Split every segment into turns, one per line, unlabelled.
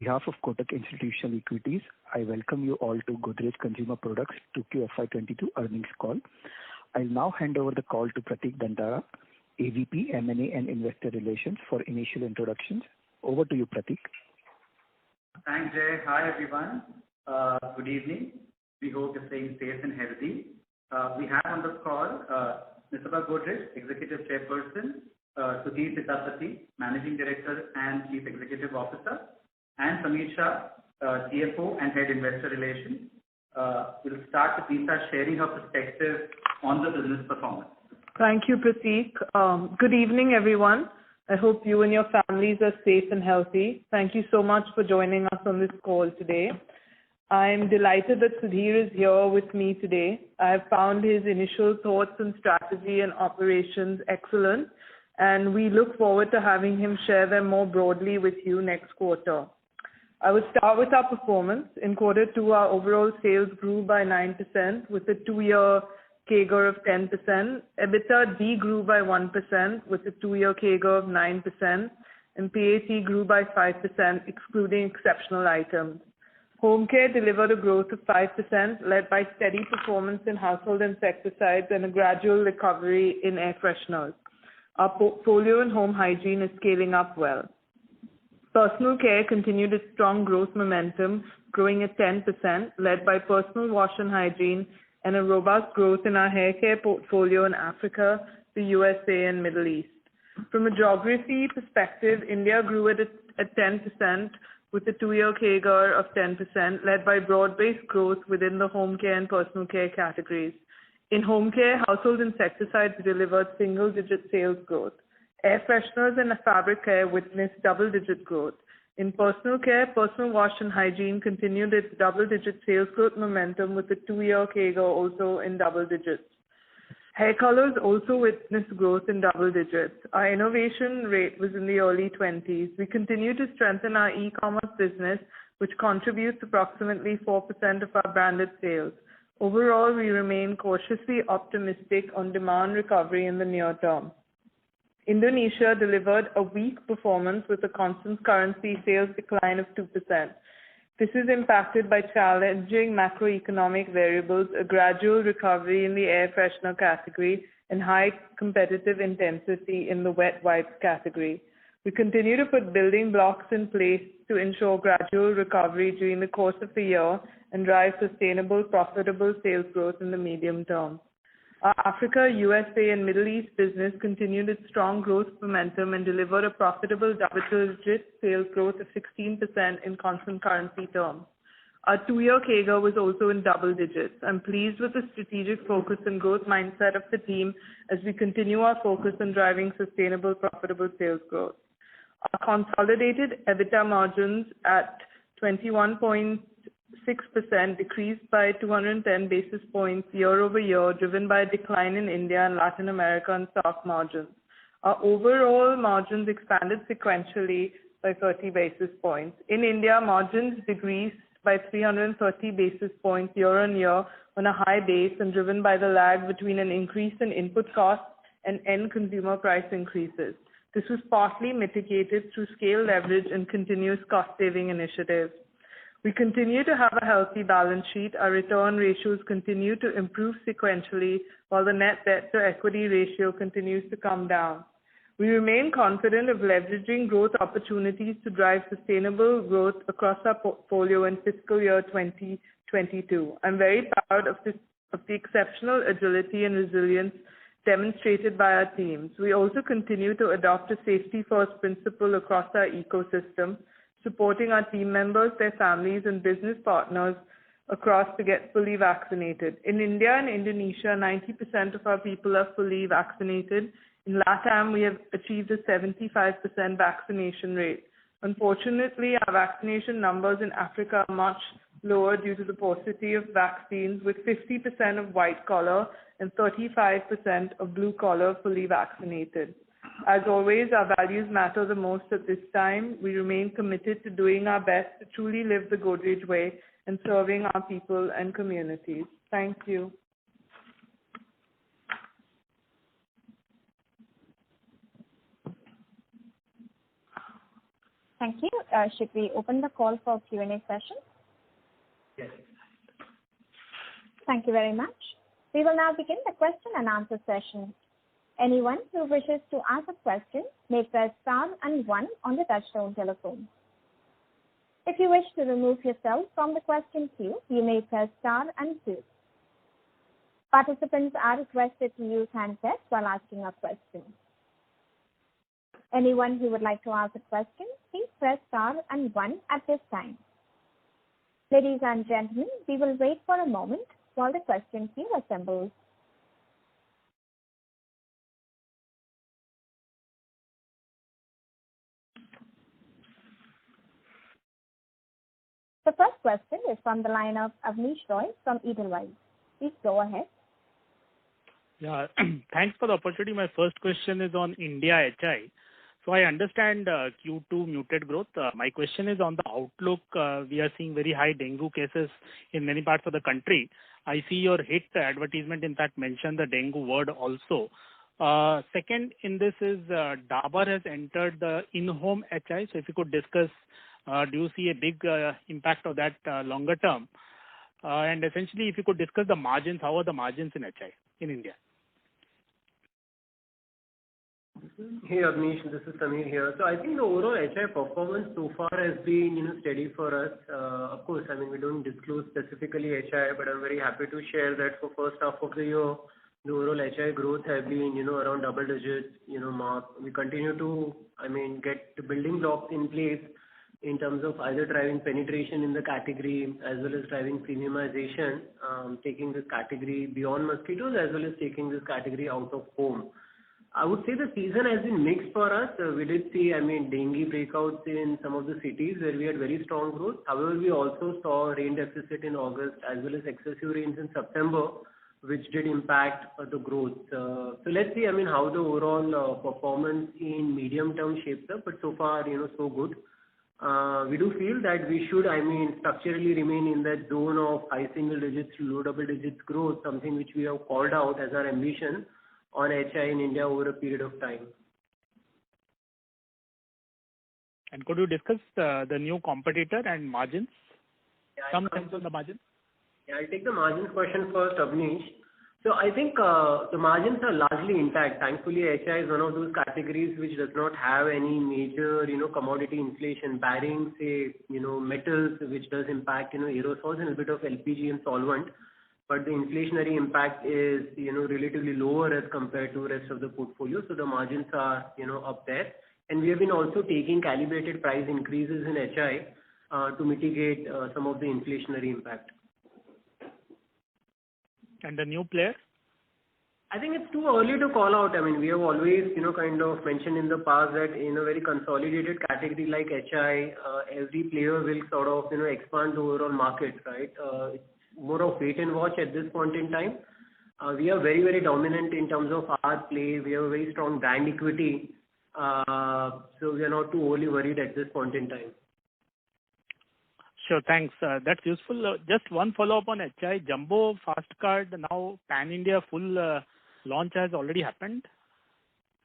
behalf of Kotak Institutional Equities, I welcome you all to Godrej Consumer Products 2Q FY22 earnings call. I'll now hand over the call to Pratik Dantara, AVP, M&A and Investor Relations for initial introductions. Over to you, Pratik.
Thanks, Jay. Hi, everyone. Good evening. We hope you're staying safe and healthy. We have on the call Nisaba Godrej, Executive Chairperson, Sudhir Sitapati, Managing Director and Chief Executive Officer, and Sameer Shah, CFO and Head Investor Relations. We'll start with Nisa sharing her perspective on the business performance.
Thank you, Pratik. Good evening, everyone. I hope you and your families are safe and healthy. Thank you so much for joining us on this call today. I'm delighted that Sudhir is here with me today. I have found his initial thoughts on strategy and operations excellent, and we look forward to having him share them more broadly with you next quarter. I will start with our performance. In quarter two, our overall sales grew by 9% with a 2-year CAGR of 10%. EBITDA de-grew by 1% with a 2-year CAGR of 9%, and PAT grew by 5%, excluding exceptional items. Home care delivered a growth of 5%, led by steady performance in household insecticides and a gradual recovery in air fresheners. Our portfolio in home hygiene is scaling up well. Personal care continued its strong growth momentum, growing at 10%, led by personal wash and hygiene, and a robust growth in our hair care portfolio in Africa, the USA, and Middle East. From a geography perspective, India grew at 10%, with a 2-year CAGR of 10%, led by broad-based growth within the home care and personal care categories. In home care, household insecticides delivered single-digit sales growth. Air fresheners and fabric care witnessed double-digit growth. In personal care, personal wash and hygiene continued its double-digit sales growth momentum with a 2-year CAGR also in double digits. Hair colors also witnessed growth in double digits. Our innovation rate was in the early 20s. We continue to strengthen our e-commerce business, which contributes approximately 4% of our branded sales. Overall, we remain cautiously optimistic on demand recovery in the near term. Indonesia delivered a weak performance with a constant currency sales decline of 2%. This is impacted by challenging macroeconomic variables, a gradual recovery in the air freshener category, and high competitive intensity in the wet wipes category. We continue to put building blocks in place to ensure gradual recovery during the course of the year and drive sustainable, profitable sales growth in the medium term. Our Africa, USA, and Middle East business continued its strong growth momentum and delivered a profitable double-digit sales growth of 16% in constant currency terms. Our 2-year CAGR was also in double digits. I'm pleased with the strategic focus and growth mindset of the team as we continue our focus on driving sustainable, profitable sales growth. Our consolidated EBITDA margins at 21.6% decreased by 210 basis points year over year, driven by a decline in India and Latin America and soft margins. Our overall margins expanded sequentially by 30 basis points. In India, margins decreased by 330 basis points year on year on a high base and driven by the lag between an increase in input costs and end consumer price increases. This was partly mitigated through scale leverage and continuous cost-saving initiatives. We continue to have a healthy balance sheet. Our return ratios continue to improve sequentially, while the net debt to equity ratio continues to come down. We remain confident of leveraging growth opportunities to drive sustainable growth across our portfolio in fiscal year 2022. I'm very proud of the exceptional agility and resilience demonstrated by our teams. We also continue to adopt a safety-first principle across our ecosystem, supporting our team members, their families, and business partners across to get fully vaccinated. In India and Indonesia, 90% of our people are fully vaccinated. In LATAM, we have achieved a 75% vaccination rate. Unfortunately, our vaccination numbers in Africa are much lower due to the paucity of vaccines, with 50% of white collar and 35% of blue collar fully vaccinated. As always, our values matter the most at this time. We remain committed to doing our best to truly live the Godrej way and serving our people and communities. Thank you.
Thank you. Should we open the call for Q&A session?
Yes.
Thank you very much. We will now begin the question and answer session. Anyone who wishes to ask a question may press star and 1 on the touchtone telephone. If you wish to remove yourself from the question queue, you may press star and 2. Participants are requested to use handsets while asking a question. Anyone who would like to ask a question, please press star and 1 at this time. Ladies and gentlemen, we will wait for a moment while the question queue assembles. The first question is from the line of Abneesh Roy from Edelweiss. Please go ahead.
Yeah, thanks for the opportunity. My first question is on India HI. So I understand Q2 muted growth. My question is on the outlook. We are seeing very high dengue cases in many parts of the country. I see your hit advertisement, in fact, mention the dengue word also. Second in this is Dabur has entered the in-home HI. So if you could discuss, do you see a big impact of that longer term? And essentially, if you could discuss the margins, how are the margins in HI in India?
Hey Abneesh, this is Samir here. So I think the overall HI performance so far has been steady for us. Of course, I mean we don't disclose specifically HI, but I'm very happy to share that for first half of the year, the overall HI growth has been around double digits mark. We continue to get the building blocks in place in terms of either driving penetration in the category as well as driving premiumization, taking this category beyond mosquitoes as well as taking this category out of home. I would say the season has been mixed for us. We did see, dengue breakouts in some of the cities where we had very strong growth. However, we also saw rain deficit in August as well as excessive rains in September, which did impact the growth. So let's see, how the overall performance in medium term shapes up. But so far, so good. We do feel that we should, structurally remain in that zone of high single digits to low double digits growth, something which we have called out as our ambition on HI in India over a period of time.
And could you discuss the new competitor and margins?
Yeah,
some sense on the margins?
Yeah, I'll take the margins question first, Abneesh. So I think the margins are largely intact. Thankfully, HI is one of those categories which does not have any major, commodity inflation, barring, say, metals, which does impact, aerosols and a bit of LPG and solvent. But the inflationary impact is, relatively lower as compared to rest of the portfolio. So the margins are, up there. And we have been also taking calibrated price increases in HI to mitigate some of the inflationary impact.
And the new player?
I think it's too early to call out. We have always, mentioned in the past that in a very consolidated category like HI, every player will sort of, expand the overall market, right? It's more of wait and watch at this point in time. We are very, very dominant in terms of our play. We have a very strong brand equity. So we are not too overly worried at this point in time.
Sure, thanks. That's useful. Just one follow-up on HI. Jumbo Fast Card, now Pan-India full launch has already happened?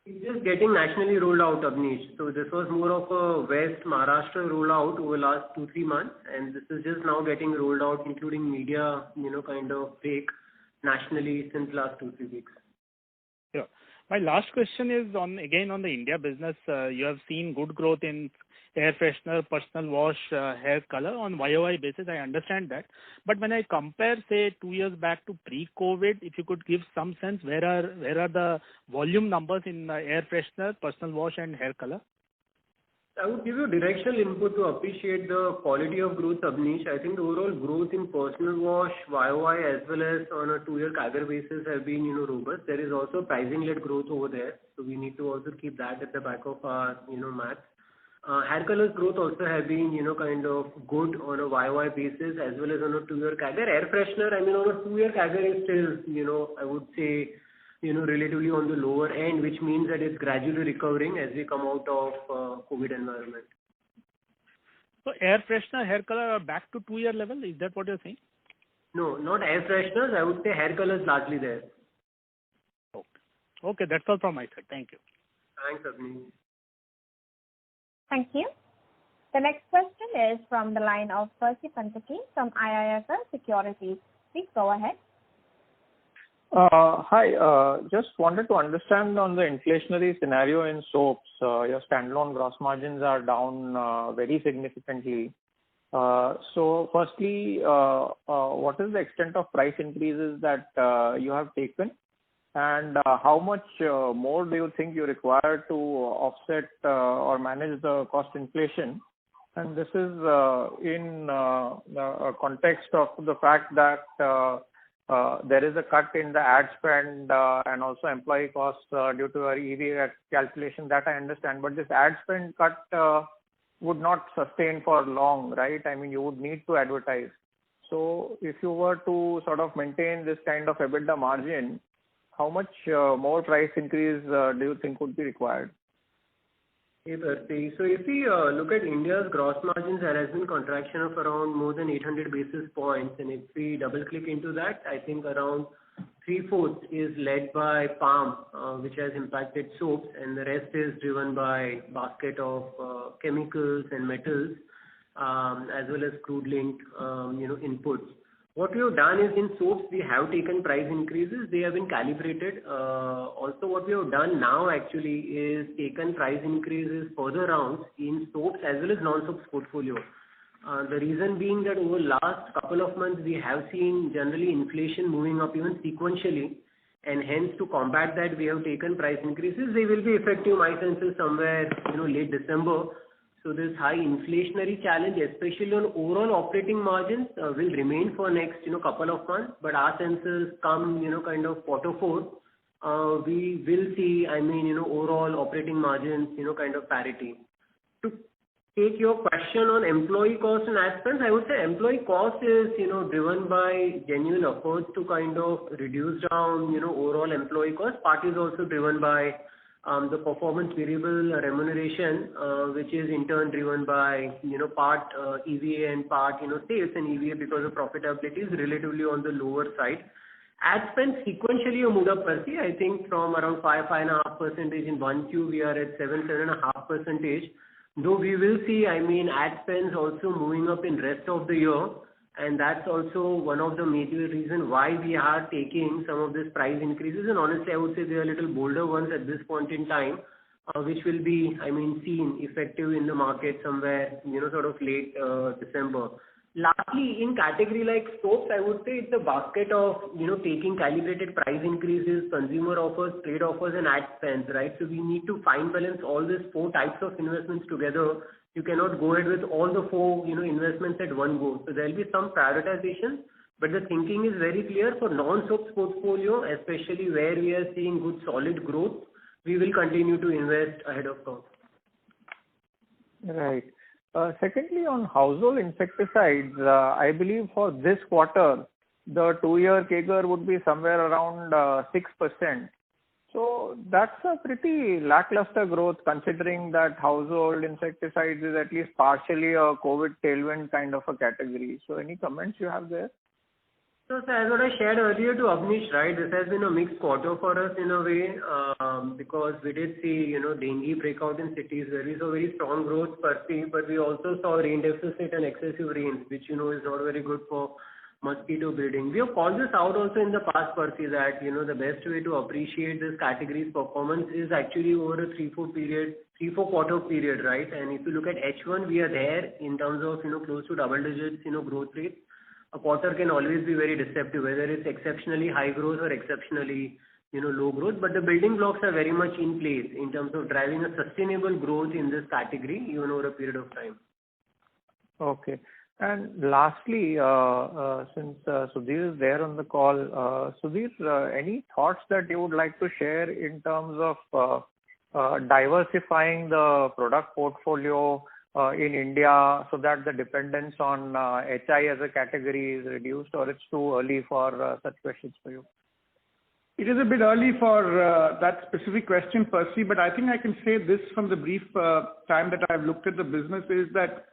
It's just getting nationally rolled out, Abneesh. So this was more of a West Maharashtra rollout over the last 2-3 months, and this is just now getting rolled out, including media, break nationally since last 2-3 weeks.
Yeah. My last question is on the India business. You have seen good growth in air freshener, personal wash, hair color on YOY basis. I understand that. But when I compare, say, 2 years back to pre-COVID, if you could give some sense, where are the volume numbers in air freshener, personal wash, and hair color?
I would give you directional input to appreciate the quality of growth, Abneesh. I think the overall growth in personal wash, YOY, as well as on a 2-year CAGR basis have been, robust. There is also pricing-led growth over there. So we need to also keep that at the back of our, maths. Hair colors growth also have been, good on a YOY basis as well as on a 2-year CAGR. Air freshener, on a 2-year CAGR is still, I would say, relatively on the lower end, which means that it's gradually recovering as we come out of COVID environment.
So air freshener, hair color are back to 2-year level? Is that what you're saying?
No, not air fresheners. I would say hair colors largely there.
Okay, that's all from my side. Thank you.
Thanks, Abneesh.
Thank you. The next question is from the line of Percy Panthaki from IIFL Securities. Please go ahead.
Hi. Just wanted to understand on the inflationary scenario in soaps. Your standalone gross margins are down very significantly. So firstly, what is the extent of price increases that you have taken? And how much more do you think you require to offset or manage the cost inflation? And this is in the context of the fact that there is a cut in the ad spend and also employee costs due to our EVA calculation, that I understand. But this ad spend cut would not sustain for long, right? I mean, you would need to advertise. So if you were to sort of maintain this kind of EBITDA margin, how much more price increase do you think would be required?
Hey, Percy. So if we look at India's gross margins, there has been contraction of around more than 800 basis points. And if we double click into that, I think around 3/4 is led by palm, which has impacted soaps, and the rest is driven by basket of chemicals and metals, as well as crude linked, inputs. What we have done is in soaps, we have taken price increases. They have been calibrated. Also, what we have done now actually is taken price increases further rounds in soaps as well as non-soaps portfolio. The reason being that over last couple of months, we have seen generally inflation moving up even sequentially. And hence, to combat that, we have taken price increases. They will be effective, my sense is somewhere, late December. So this high inflationary challenge, especially on overall operating margins, will remain for next, couple of months. But our sense is come, kind of Q4, we will see, overall operating margins, kind of parity. To take your question on employee cost and ad spend, I would say employee cost is, driven by genuine efforts to kind of reduce down, overall employee cost. Part is also driven by the performance variable remuneration, which is in turn driven by, part EVA and part, sales and EVA because the profitability is relatively on the lower side. Ad spend sequentially moved up, Percy. I think from around 5.5% in 1Q, we are at 7.5%. Though we will see, ad spends also moving up in rest of the year. And that's also one of the major reasons why we are taking some of these price increases. And honestly, I would say they are a little bolder ones at this point in time, which will be, seen effective in the market somewhere, sort of late December. Lastly, in category like soaps, I would say it's a basket of, taking calibrated price increases, consumer offers, trade offers, and ad spends, right? So we need to fine balance all these 4 types of investments together. You cannot go ahead with all the 4, investments at one go. So there will be some prioritization, but the thinking is very clear for non-soaps portfolio, especially where we are seeing good solid growth. We will continue to invest ahead of curve.
Right. Secondly, on household insecticides, I believe for this quarter, the 2-year CAGR would be somewhere around 6%. So that's a pretty lackluster growth considering that household insecticides is at least partially a COVID tailwind kind of a category. So any comments you have there?
So as what I shared earlier to Abneesh, right, this has been a mixed quarter for us in a way, because we did see, dengue breakout in cities where we saw very strong growth per se, but we also saw rain deficit and excessive rains, which, is not very good for mosquito breeding. We have called this out also in the past, Percy, that, the best way to appreciate this category's performance is actually over a 3-4 quarter period, right? And if you look at H1, we are there in terms of, close to double digits, growth rate. A quarter can always be very deceptive, whether it's exceptionally high growth or exceptionally, low growth. But the building blocks are very much in place in terms of driving a sustainable growth in this category, even over a period of time.
Okay. And lastly, since Sudhir is there on the call, Sudhir, any thoughts that you would like to share in terms of diversifying the product portfolio in India so that the dependence on HI as a category is reduced, or it's too early for such questions for you?
It is a bit early for that specific question, Percy, but I think I can say this from the brief time that I've looked at the business is that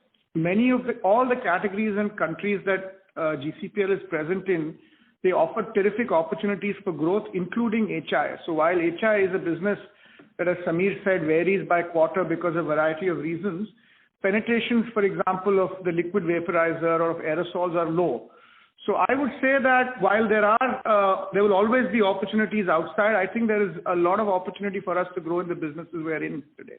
all the categories and countries that GCPL is present in, they offer terrific opportunities for growth, including HI. So while HI is a business that, as Samir said, varies by quarter because of a variety of reasons, penetrations, for example, of the liquid vaporizer or of aerosols are low. So I would say that while there will always be opportunities outside, I think there is a lot of opportunity for us to grow in the businesses we are in today.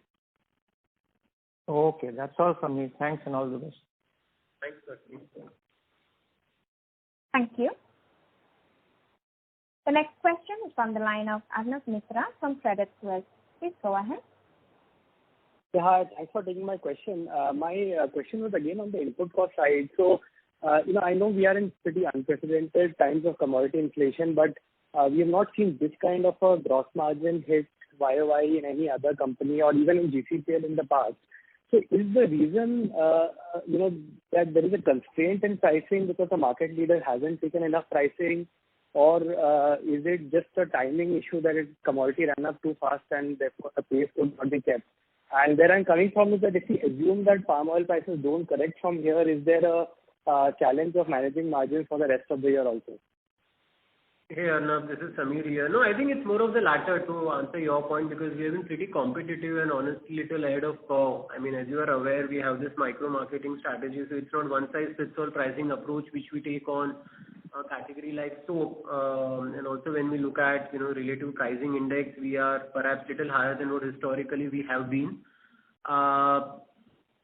Okay, that's all from me. Thanks and all the best.
Thanks, sir.
Thank you. The next question is from the line of Arnab Mitra from Credit Suisse. Please go ahead.
Yeah, hi. Thanks for taking my question. My question was again on the input cost side. So, I know we are in pretty unprecedented times of commodity inflation, but we have not seen this kind of a gross margin hit YOY in any other company or even in GCPL in the past. So is the reason, that there is a constraint in pricing because the market leader hasn't taken enough pricing, or is it just a timing issue that commodity ran up too fast and therefore the pace could not be kept? And where I'm coming from is that if we assume that palm oil prices don't correct from here, is there a challenge of managing margins for the rest of the year also?
Hey Arnab, this is Samir here. No, I think it's more of the latter to answer your point, because we have been pretty competitive and honestly little ahead of curve. I mean, as you are aware, we have this micro marketing strategy, so it's not one size fits all pricing approach which we take on a category like soap. And also when we look at relative pricing index, we are perhaps little higher than what historically we have been.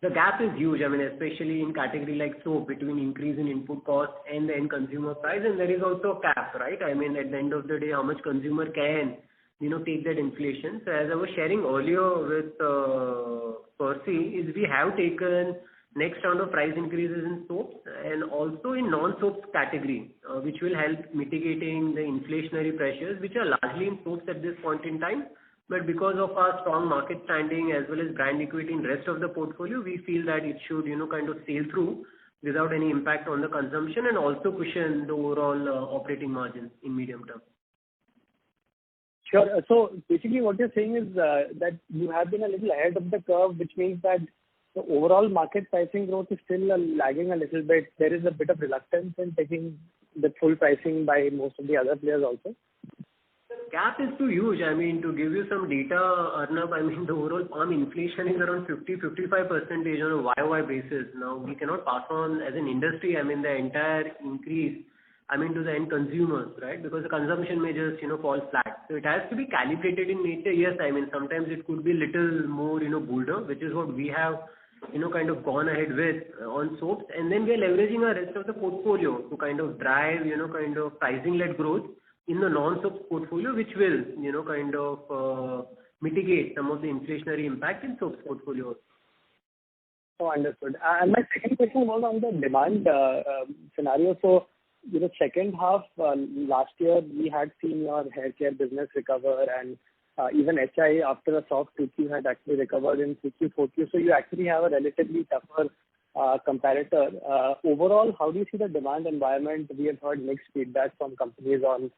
The gap is huge, I mean, especially in category like soap, between increase in input cost and the end consumer price, and there is also a cap, right? I mean, at the end of the day, how much consumer can, take that inflation. So as I was sharing earlier with Percy, is we have taken next round of price increases in soaps and also in non-soaps category, which will help mitigating the inflationary pressures, which are largely in soaps at this point in time. But because of our strong market standing as well as brand equity in rest of the portfolio, we feel that it should, kind of sail through without any impact on the consumption and also cushion the overall operating margins in medium term.
Sure. So basically what you're saying is that you have been a little ahead of the curve, which means that the overall market pricing growth is still lagging a little bit. There is a bit of reluctance in taking the full pricing by most of the other players also.
The gap is too huge. I mean, to give you some data, Arnab, I mean, the overall palm inflation is around 50-55% on a YOY basis. Now, we cannot pass on as an industry, I mean, the entire increase, I mean, to the end consumers, right? Because the consumption may just, fall flat. So it has to be calibrated in nature. Yes, I mean, sometimes it could be little more, bolder, which is what we have, kind of gone ahead with on soaps. And then we are leveraging our rest of the portfolio to kind of drive, kind of pricing-led growth in the non-soaps portfolio, which will, kind of mitigate some of the inflationary impact in soaps portfolio.
Oh, understood. And my second question was on the demand scenario. So, second half last year, we had seen your hair care business recover, and even HI after a soft 2Q had actually recovered in 3Q, 4Q. So you actually have a relatively tougher comparator. Overall, how do you see the demand environment? We have heard mixed feedback from companies on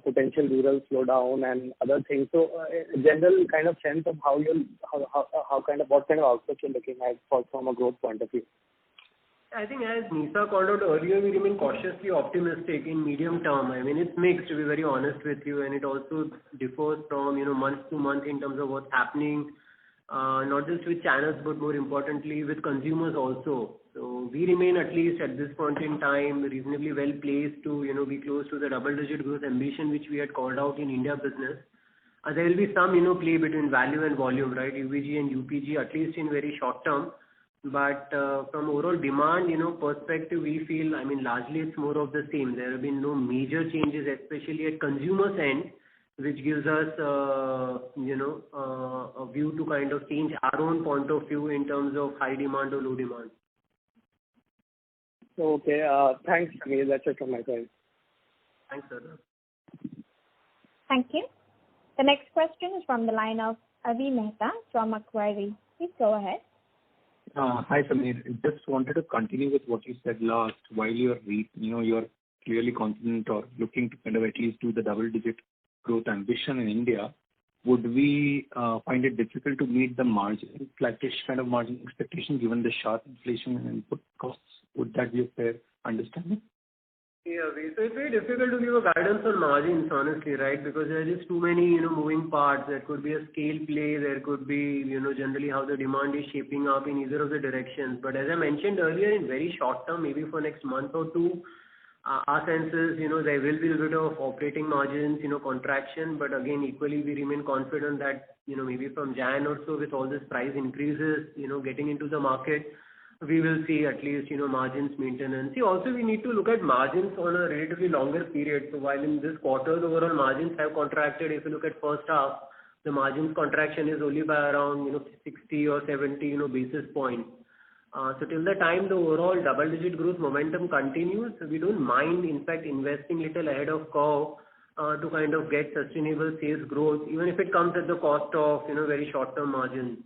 potential rural slowdown and other things. So, general kind of sense of what kind of outlook you're looking at from a growth point of view.
I think as Nisa called out earlier, we remain cautiously optimistic in medium term. I mean, it's mixed, to be very honest with you, and it also differs from, month to month in terms of what's happening, not just with channels, but more importantly with consumers also. So we remain, at least at this point in time, reasonably well placed to, be close to the double-digit growth ambition which we had called out in India business. There will be some, play between value and volume, right? UVG and UPG, at least in very short term. But from overall demand, perspective, we feel, I mean, largely it's more of the same. There have been no major changes, especially at consumers' end, which gives us, a view to kind of change our own point of view in terms of high demand or low demand.
Okay. Thanks, Samir. That's it from my side.
Thanks, sir.
Thank you. The next question is from the line of Avi Mehta from Macquarie. Please go ahead.
Hi, Samir. Just wanted to continue with what you said last. While you're clearly confident or looking to kind of at least do the double-digit growth ambition in India, would we find it difficult to meet the flattish kind of margin expectation given the sharp inflation and input costs? Would that be a fair understanding?
Yeah, so it's very difficult to give a guidance on margins, honestly, right? Because there are just too many, moving parts. There could be a scale play, there could be, generally how the demand is shaping up in either of the directions. But as I mentioned earlier, in very short term, maybe for next month or two, our sense is, there will be a bit of operating margins, contraction. But again, equally, we remain confident that, maybe from Jan or so, with all this price increases, getting into the market, we will see at least, margins maintenance. See, also we need to look at margins on a relatively longer period. So while in this quarter, the overall margins have contracted, if you look at first half, the margins contraction is only by around, 60 or 70, basis points. So till the time the overall double-digit growth momentum continues, we don't mind, in fact, investing little ahead of curve to kind of get sustainable sales growth, even if it comes at the cost of, very short-term margins.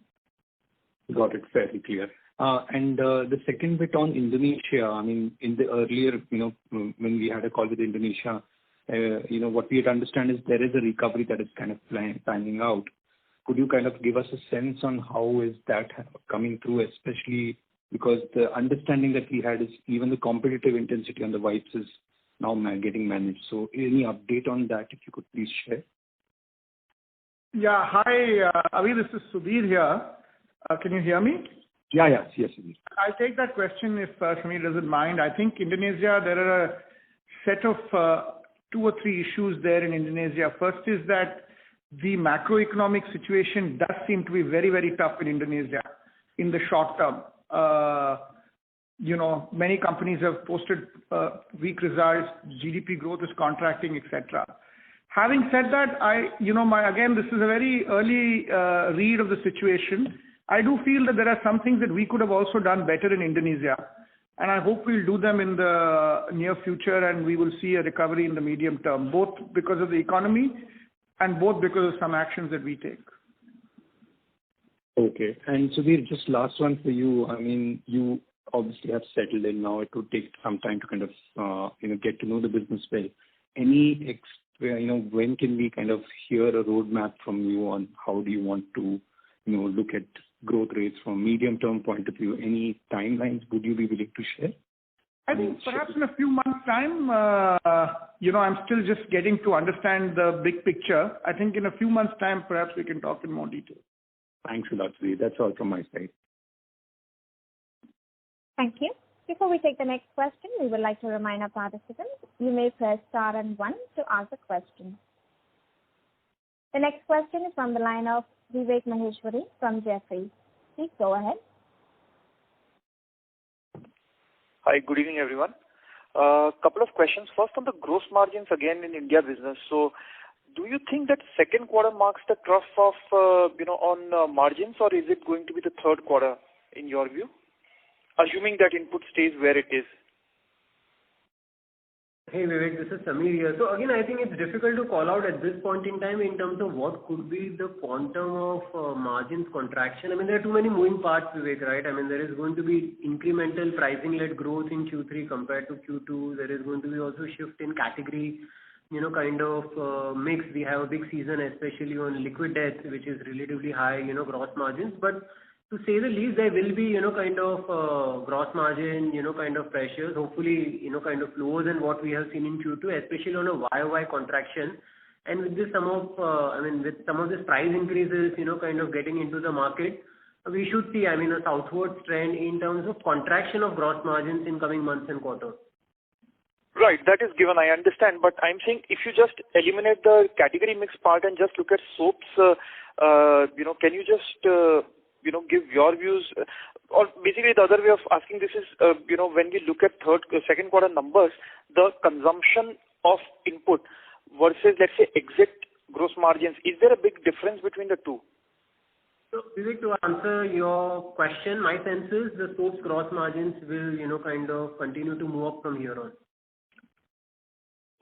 Got it. Fairly clear. And the second bit on Indonesia, I mean, in the earlier, when we had a call with Indonesia, what we had understand is there is a recovery that is kind of panning out. Could you kind of give us a sense on how is that coming through, especially because the understanding that we had is even the competitive intensity on the wipes is now getting managed. So any update on that, if you could please share?
Yeah. Hi, Avi, this is Sudhir here. Can you hear me?
Yes.
I'll take that question if Samir doesn't mind. I think Indonesia, there are a set of 2 or 3 issues there in Indonesia. First is that the macroeconomic situation does seem to be very, very tough in Indonesia in the short term. Many companies have posted weak results, GDP growth is contracting, etc. Having said that, again, this is a very early read of the situation. I do feel that there are some things that we could have also done better in Indonesia, and I hope we'll do them in the near future, and we will see a recovery in the medium term, both because of the economy and both because of some actions that we take.
Okay. And Sudhir, just last one for you. I mean, you obviously have settled in now. It would take some time to kind of, get to know the business well. When can we kind of hear a roadmap from you on how do you want to, look at growth rates from medium-term point of view? Any timelines would you be willing to share?
I think perhaps in a few months' time, I'm still just getting to understand the big picture. I think in a few months' time, perhaps we can talk in more detail.
Thanks a lot, Sudhir. That's all from my side.
Thank you. Before we take the next question, we would like to remind our participants, you may press star and 1 to ask a question. The next question is from the line of Vivek Maheshwari from Jefferies. Please go ahead.
Hi, good evening, everyone. Couple of questions. First, on the gross margins again in India business. So, do you think that second quarter marks the trough of, on margins, or is it going to be the third quarter in your view? Assuming that input stays where it is.
Hey Vivek, this is Samir here. So again, I think it's difficult to call out at this point in time in terms of what could be the quantum of margins contraction. I mean, there are too many moving parts, Vivek, right? I mean, there is going to be incremental pricing-led growth in Q3 compared to Q2. There is going to be also shift in category, kind of mix. We have a big season, especially on liquid death, which is relatively high, gross margins. But to say the least, there will be, kind of gross margin, kind of pressures, hopefully, kind of lower than what we have seen in Q2, especially on a YOY contraction. And with this, with some of these price increases, kind of getting into the market, we should see, a southwards trend in terms of contraction of gross margins in coming months and quarters.
Right, that is given, I understand. But I'm saying if you just eliminate the category mix part and just look at soaps, can you just give your views, or basically the other way of asking this is, when we look at second quarter numbers, the consumption of input versus, let's say, exit gross margins, is there a big difference between the two?
So, Vivek, to answer your question, my sense is the soaps gross margins will, kind of continue to move up from here on.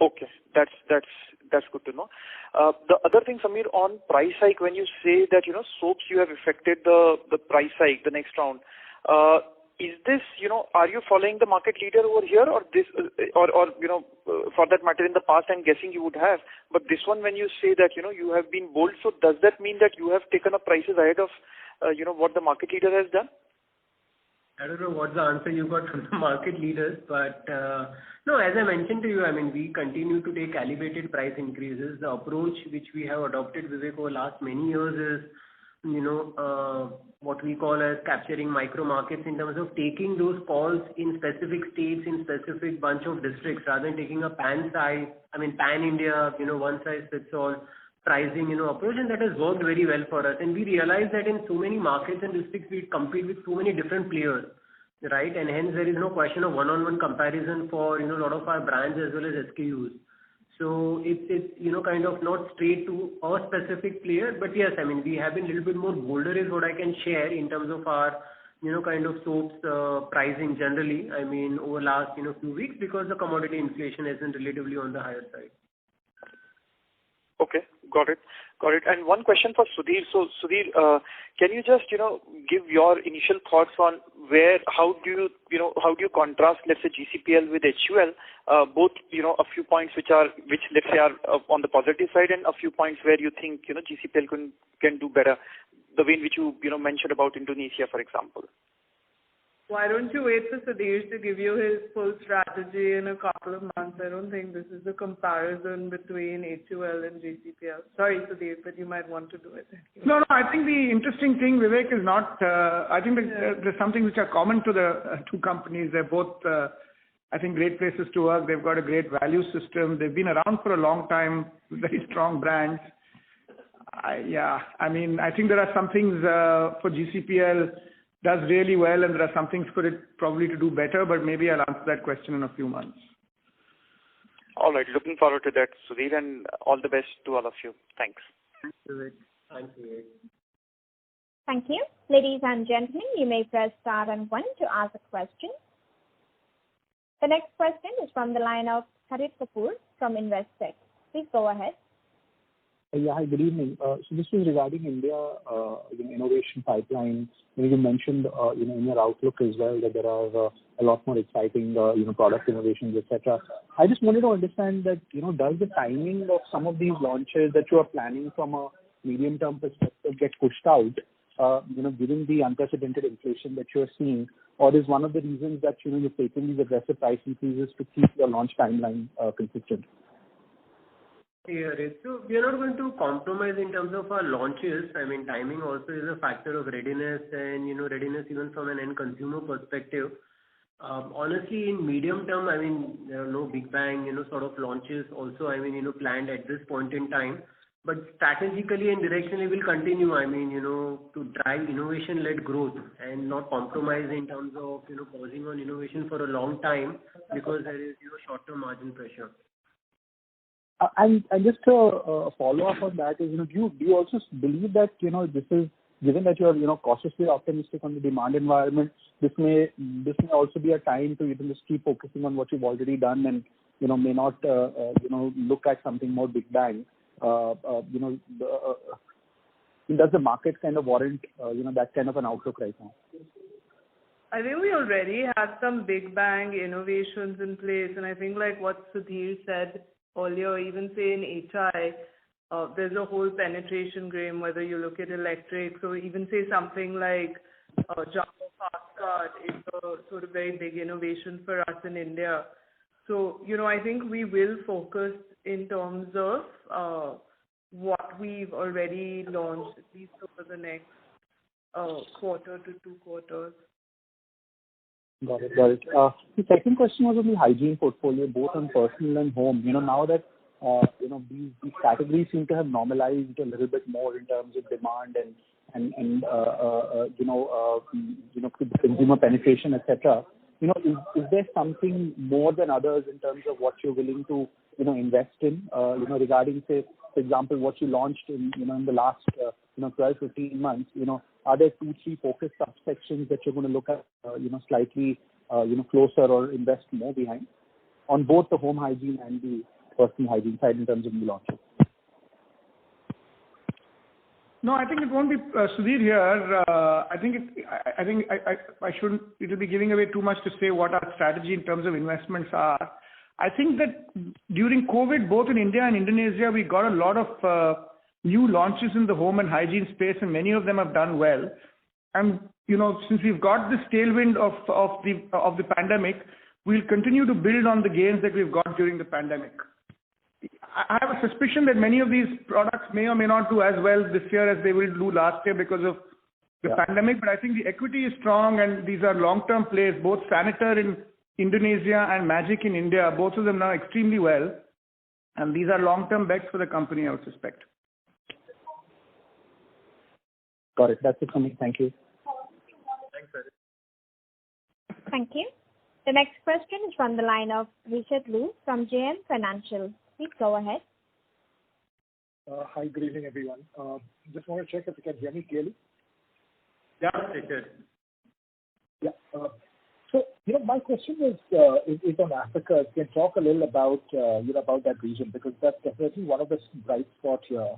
Okay, that's good to know. The other thing, Samir, on price hike, when you say that, soaps you have affected the price hike the next round, is this, are you following the market leader over here, or this, or for that matter in the past, I'm guessing you would have, but this one when you say that, you have been bold, so does that mean that you have taken up prices ahead of, what the market leader has done?
I don't know what's the answer you got from the market leaders, but no, as I mentioned to you, I mean, we continue to take calibrated price increases. The approach which we have adopted, Vivek, over last many years is, what we call as capturing micro markets in terms of taking those calls in specific states, in specific bunch of districts, rather than taking a pan-India, one-size-fits-all pricing, approach, and that has worked very well for us. And we realized that in so many markets and districts, we compete with so many different players, right? And hence there is no question of one-on-one comparison for, a lot of our brands as well as SKUs. So it's kind of not straight to a specific player, but yes, I mean, we have been a little bit more bolder is what I can share in terms of our, kind of soaps pricing generally, I mean, over last, few weeks, because the commodity inflation isn't relatively on the higher side.
Okay, got it. And one question for Sudhir. So Sudhir, can you just, give your initial thoughts on how do you contrast, let's say, GCPL with HUL, both, a few points which let's say are on the positive side, and a few points where you think, GCPL can do better, the way in which you mentioned about Indonesia, for example.
Why don't you wait for Sudhir to give you his full strategy in a couple of months? I don't think this is a comparison between HUL and GCPL. Sorry, Sudhir, but you might want to do it.
No, I think the interesting thing, Vivek, is not, I think there's something which are common to the two companies. They're both, I think, great places to work. They've got a great value system. They've been around for a long time, very strong brands. I mean, I think there are some things for GCPL does really well, and there are some things for it probably to do better, but maybe I'll answer that question in a few months.
All right. Looking forward to that, Sudhir, and all the best to all of you. Thanks.
Thanks, Vivek.
Thank you. Ladies and gentlemen, you may press star and 1 to ask a question. The next question is from the line of Harit Kapoor from Investec. Please go ahead.
Yeah, hi, good evening. So this is regarding India, innovation pipeline. You mentioned, in your outlook as well that there are a lot more exciting, product innovations, etc. I just wanted to understand that, does the timing of some of these launches that you are planning from a medium-term perspective get pushed out, given the unprecedented inflation that you are seeing, or is one of the reasons that, you've taken these aggressive price increases to keep your launch timeline consistent?
Yeah, so we are not going to compromise in terms of our launches. I mean, timing also is a factor of readiness and, readiness even from an end consumer perspective. Honestly, in medium term, I mean, there are no big bang, sort of launches also, I mean, planned at this point in time. But strategically and directionally will continue, I mean, to drive innovation-led growth and not compromise in terms of, pausing on innovation for a long time because there is, short-term margin pressure.
And just a follow-up on that is, do you also believe that, this is, given that you are, cautiously optimistic on the demand environment, this may also be a time to even just keep focusing on what you've already done and, may not, look at something more big bang. Does the market kind of warrant, that kind of an outlook right now?
I think we already have some big bang innovations in place, and I think like what Sudhir said earlier, even say in HI, there's a whole penetration game, whether you look at electrics or even say something like Jumbo Fast Card is a sort of very big innovation for us in India. So, I think we will focus in terms of what we've already launched, at least over the next quarter to 2 quarters.
Got it. The second question was on the hygiene portfolio, both on personal and home. Now that these categories seem to have normalized a little bit more in terms of demand and consumer penetration, etc. Is there something more than others in terms of what you're willing to invest in? Regarding, say, for example, what you launched in the last 12-15 months. Are there 2-3 focus subsections that you're going to look at, slightly, closer or invest more behind on both the home hygiene and the personal hygiene side in terms of new launches?
No, I think it won't be Sudhir here. I think I shouldn't. It will be giving away too much to say what our strategy in terms of investments are. I think that during COVID, both in India and Indonesia, we got a lot of new launches in the home and hygiene space, and many of them have done well. And since we've got this tailwind of the pandemic, we'll continue to build on the gains that we've got during the pandemic. I have a suspicion that many of these products may or may not do as well this year as they will do last year because of the pandemic, but I think the equity is strong and these are long-term plays, both Sanitar in Indonesia and Magic in India, both of them now extremely well. And these are long-term bets for the company, I would suspect.
Got it. That's it from me. Thank you.
Thanks, sir.
Thank you. The next question is from the line of Richard Liu from JM Financial. Please go ahead.
Hi, good evening, everyone. Just want to check if you can hear me clearly.
Yeah, Richard.
Yeah. So, my question is on Africa. You can talk a little about, about that region because that's definitely one of the bright spots here.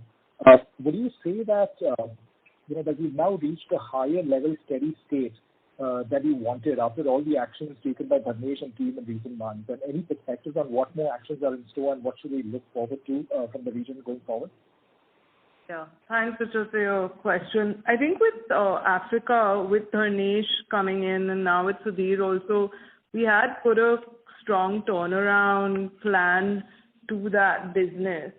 Would you say that, that we've now reached a higher level steady state that you wanted after all the actions taken by Dharnesh and team in recent months? And any perspectives on what more actions are in store and what should we look forward to from the region going forward?
Yeah, thanks, Richard, for your question. I think with Africa, with Dharnesh coming in and now with Sudhir also, we had put a strong turnaround plan to that business.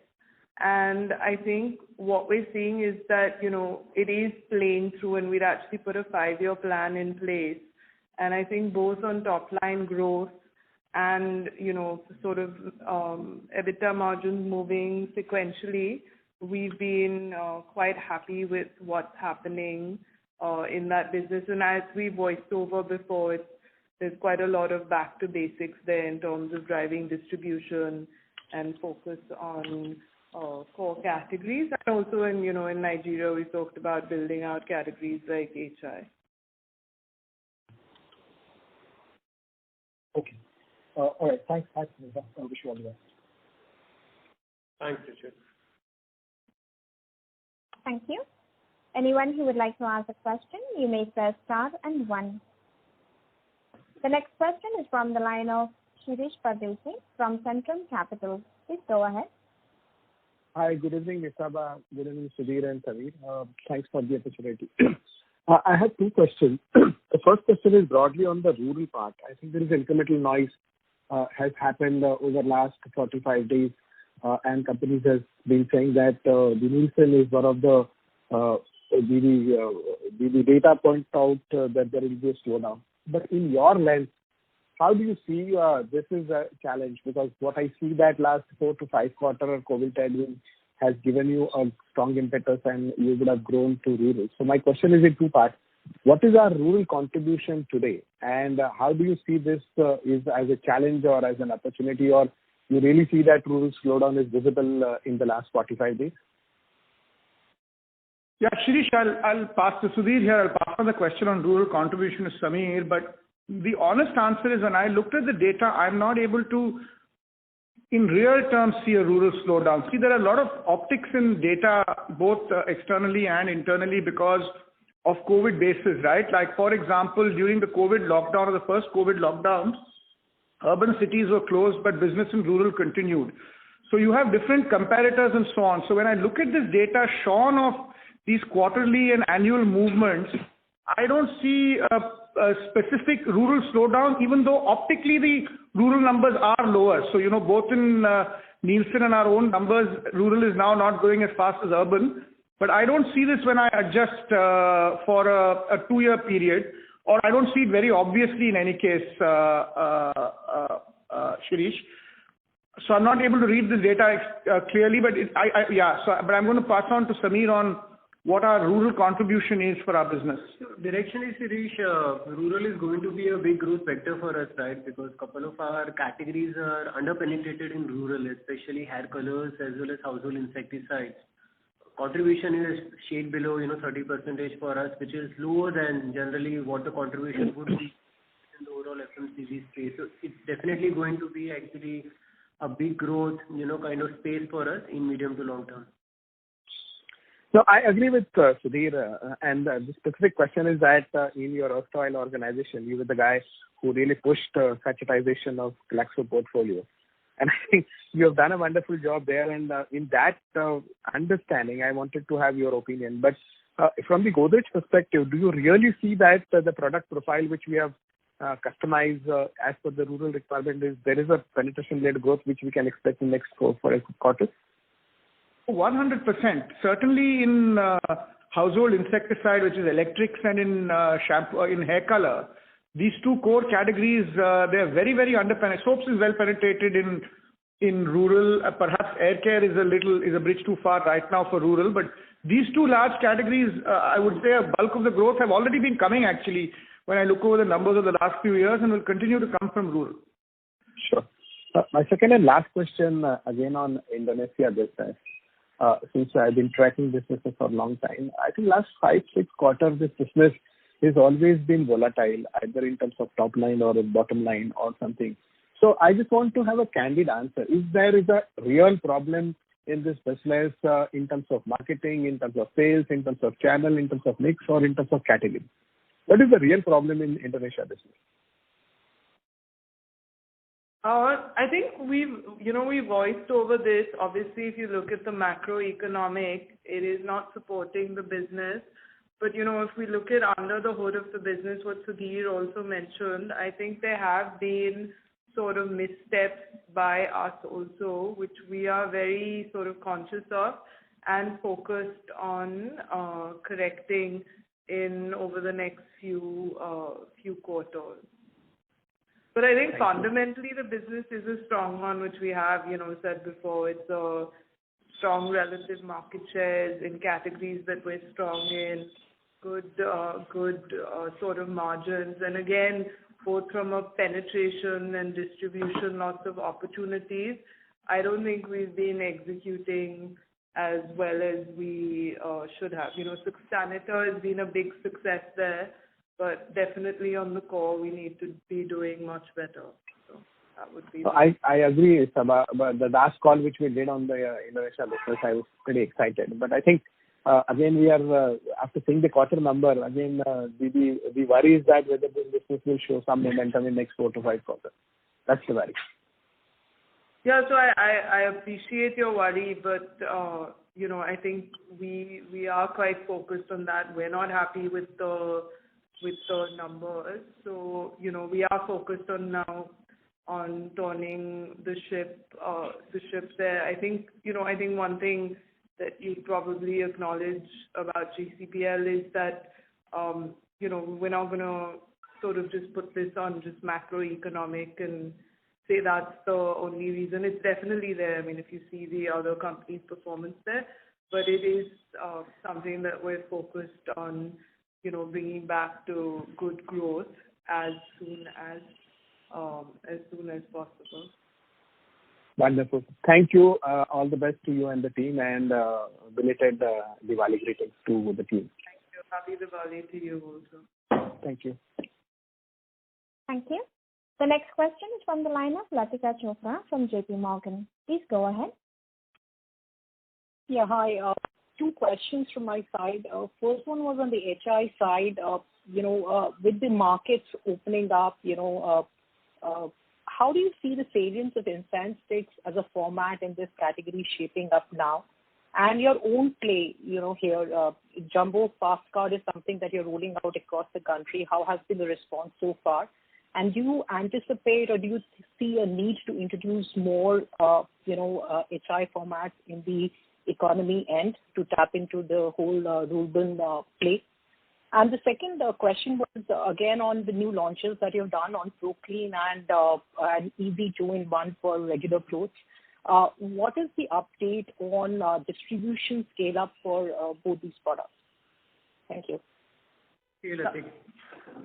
And I think what we're seeing is that, it is playing through and we'd actually put a 5-year plan in place. And I think both on top line growth and, sort of EBITDA margins moving sequentially, we've been quite happy with what's happening in that business. And as we voiced over before, there's quite a lot of back to basics there in terms of driving distribution and focus on core categories. And also in, in Nigeria, we talked about building out categories like HI.
Okay. All right. Thanks, Nisa. I wish you all the best.
Thanks, Richard.
Thank you. Anyone who would like to ask a question, you may press star and 1. The next question is from the line of Shirish Pardeshi from Centrum Capital. Please go ahead.
Hi, good evening, Nisaba. Good evening, Sudhir and Sameer. Thanks for the opportunity. I have 2 questions. The first question is broadly on the rural part. I think there is incremental noise has happened over the last 45 days. And companies have been saying that the Nielsen is one of the data points out that there will be a slowdown. But in your lens, how do you see this is a challenge? Because what I see that last 4 to 5 quarter COVID tailwind has given you a strong impetus and you would have grown to rural. So my question is in 2 parts. What is our rural contribution today? And how do you see this is as a challenge or as an opportunity, or you really see that rural slowdown is visible in the last 45 days?
Yeah, Shirish, I'll pass to Sudhir here. I'll pass on the question on rural contribution to Sameer. But the honest answer is when I looked at the data, I'm not able to, in real terms, see a rural slowdown. See, there are a lot of optics in data, both externally and internally because of COVID basis, right? Like, for example, during the COVID lockdown or the first COVID lockdown, urban cities were closed, but business in rural continued. So you have different comparators and so on. So when I look at this data shorn of these quarterly and annual movements, I don't see a specific rural slowdown, even though optically the rural numbers are lower. So, both in Nielsen and our own numbers, rural is now not growing as fast as urban. But I don't see this when I adjust for a 2-year period, or I don't see it very obviously in any case, Shirish. So I'm not able to read this data clearly, but but I'm going to pass on to Sameer on what our rural contribution is for our business.
Directionally, Shirish, rural is going to be a big growth vector for us, right? Because a couple of our categories are under-penetrated in rural, especially hair colors as well as household insecticides. Contribution is shade below, 30% for us, which is lower than generally what the contribution would be in the overall FMCG space. So it's definitely going to be actually a big growth, kind of space for us in medium to long term.
So I agree with Sudhir, and the specific question is that in your erstwhile organization, you were the guy who really pushed sachetization of Glaxo portfolio. And I think you have done a wonderful job there. And in that understanding, I wanted to have your opinion. But From the Godrej perspective, do you really see that the product profile which we have customized as per the rural requirement there is a penetration-led growth which we can expect in next 4 quarters?
100%. Certainly in household insecticide, which is electrics, and in shampoo, in hair color, these two core categories, they are very, very underpenetrated. Soaps is well penetrated in rural. Perhaps air care is a bridge too far right now for rural. But these two large categories, I would say a bulk of the growth have already been coming actually when I look over the numbers of the last few years, and will continue to come from rural.
Sure. My second and last question, again on Indonesia business. Since I've been tracking this business for a long time, I think last 5-6 quarters this business has always been volatile, either in terms of top line or bottom line or something. So I just want to have a candid answer. Is there a real problem in this business in terms of marketing, in terms of sales, in terms of channel, in terms of mix, or in terms of category? What is the real problem in Indonesia business?
I think we voiced over this. Obviously, if you look at the macroeconomic, it is not supporting the business. But, if we look at under the hood of the business, what Sudhir also mentioned, I think there have been sort of missteps by us also, which we are very sort of conscious of and focused on correcting in over the next few quarters. But I think fundamentally the business is a strong one, which we have, said before. It's a strong relative market shares in categories that we're strong in, good sort of margins. And again, both from a penetration and distribution, lots of opportunities. I don't think we've been executing as well as we should have. Saniter has been a big success there. But definitely on the core, we need to be doing much better. So that would be.
I agree, Sabha. But the last call which we did on the Indonesia business, I was pretty excited. But I think again we are after seeing the quarter number again, the worry is that whether this business will show some momentum in next 4 to 5 quarters. That's the worry.
Yeah. So I appreciate your worry, but I think we are quite focused on that. We're not happy with the numbers. So, we are focused on now on turning the ship there. I think one thing that you probably acknowledge about GCPL is that, we're not going to sort of just put this on just macroeconomic and say that's the only reason. It's definitely there. I mean, if you see the other company's performance there, but it is something that we're focused on, bringing back to good growth as soon as possible.
Wonderful. Thank you. All the best to you and the team, and belated Diwali greetings to the team.
Thank you. Happy Diwali to you also.
Thank you.
Thank you. The next question is from the line of Latika Chopra from JP Morgan. Please go ahead.
Yeah, hi. 2 questions from my side. First one was on the HI side. With the markets opening up, how do you see the salience of incense sticks as a format in this category shaping up now? And your own play, here, Jumbo Fast Card is something that you're rolling out across the country. How has been the response so far? And do you anticipate or do you see a need to introduce more, HI formats in the economy end to tap into the whole rural play? And the second question was again on the new launches that you've done on ProClean and Easy 2-in-1 for regular clothes. What is the update on distribution scale up for both these products? Thank you.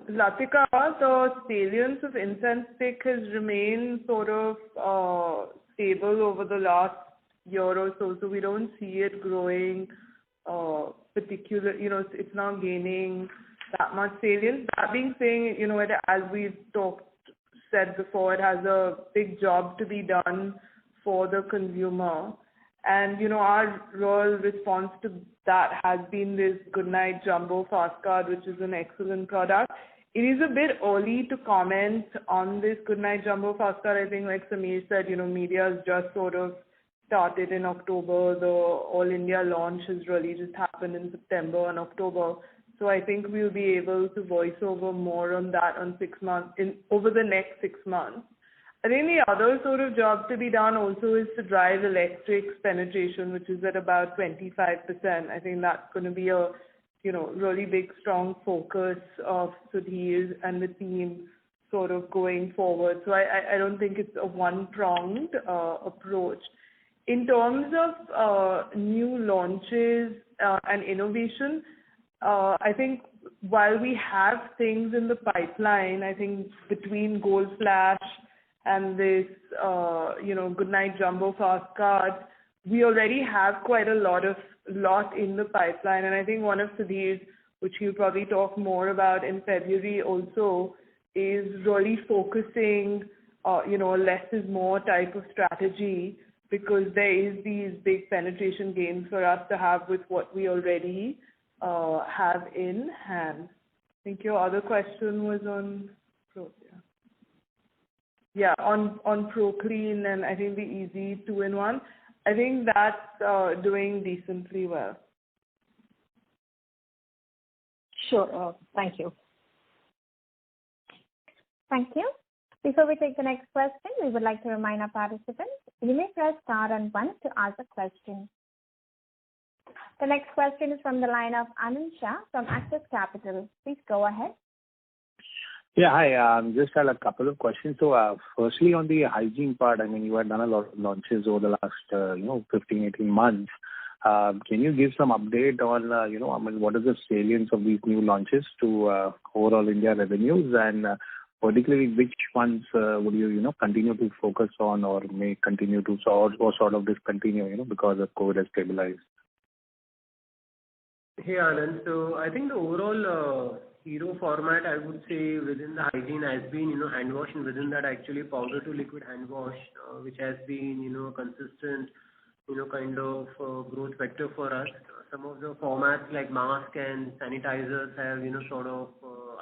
Latika, the salience of incense stick has remained sort of stable over the last year or so. So we don't see it growing it's not gaining that much salience. That being said, as we've said before, it has a big job to be done for the consumer. And, our real response to that has been this Goodnight Jumbo Fast Card, which is an excellent product. It is a bit early to comment on this Goodnight Jumbo Fast Card. I think like Sameer said, media is just sort of started in October. The All India launch has really just happened in September and October. So I think we'll be able to voice over more on that on 6 months over the next 6 months. I think the other sort of job to be done also is to drive electrics penetration, which is at about 25%. I think that's going to be a really big, strong focus of Sudhir and the team sort of going forward. So I don't think it's a one-pronged approach. In terms of new launches and innovation, I think while we have things in the pipeline, I think between Gold Flash and this, Goodnight Jumbo Fast Card, we already have quite a lot in the pipeline. And I think one of Sudhir's, which he'll probably talk more about in February also, is really focusing, less is more type of strategy, because there is these big penetration gains for us to have with what we already have in hand. I think your other question was on on ProClean, and I think the Easy 2-in-1. I think that's doing decently well.
Sure. Thank you.
Thank you. Before we take the next question, we would like to remind our participants, you may press star and 1 to ask a question. The next question is from the line of Anand Shah from Axis Capital. Please go ahead.
Yeah, hi. Just had a couple of questions. So, firstly, on the hygiene part, I mean, you had done a lot of launches over the last, 15, 18 months. Can you give some update on, what is the salience of these new launches to overall India revenues, and particularly which ones would you, continue to focus on, or may continue to or sort of discontinue, because of COVID has stabilized?
Hey, Anand. So I think the overall hero format, I would say, within the hygiene has been, hand wash, and within that actually powder to liquid hand wash, which has been, consistent, kind of growth vector for us. Some of the formats like mask and sanitizers have, sort of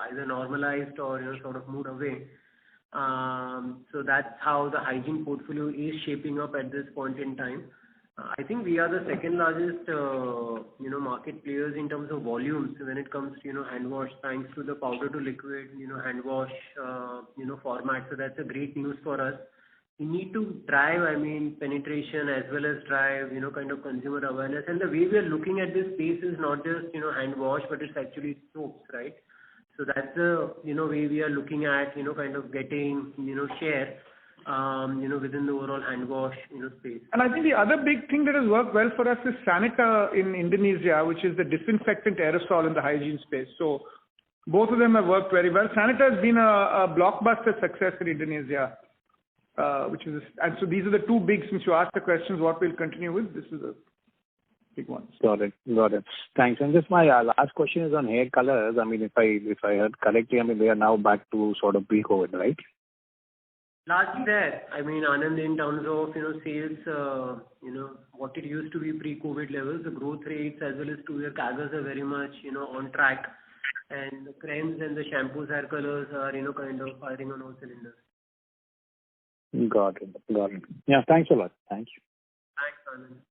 either normalized or, sort of moved away. So that's how the hygiene portfolio is shaping up at this point in time. I think we are the second largest, market players in terms of volumes when it comes to, hand wash, thanks to the powder to liquid, hand wash, format. So that's a great news for us. We need to drive, penetration as well as drive, kind of consumer awareness. And the way we are looking at this space is not just, hand wash, but it's actually soaps, right? So that's the, way we are looking at, kind of getting, share, within the overall hand wash, space.
And I think the other big thing that has worked well for us is Sanita in Indonesia, which is the disinfectant aerosol in the hygiene space. So both of them have worked very well. Sanita has been a blockbuster success in Indonesia, and so these are the two big, since you asked the questions, what we'll continue with, this is a big one.
Got it. Thanks. And just my last question is on hair colors. If I heard correctly, they are now back to sort of pre-COVID, right?
Largely there. Anand, in terms of, sales, what it used to be pre-COVID levels, the growth rates as well as 2-year CAGRs are very much, on track. And the creams and the shampoos, hair colors are, kind of firing on all cylinders.
Got it. Yeah, thanks a lot. Thank you.
Thanks, Anand.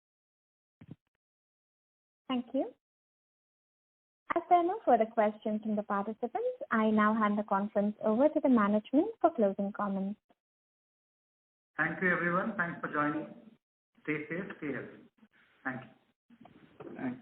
Thank you. As there are no further questions from the participants, I now hand the conference over to the management for closing comments.
Thank you, everyone. Thanks for joining. Stay safe, stay healthy. Thank you.
Thanks.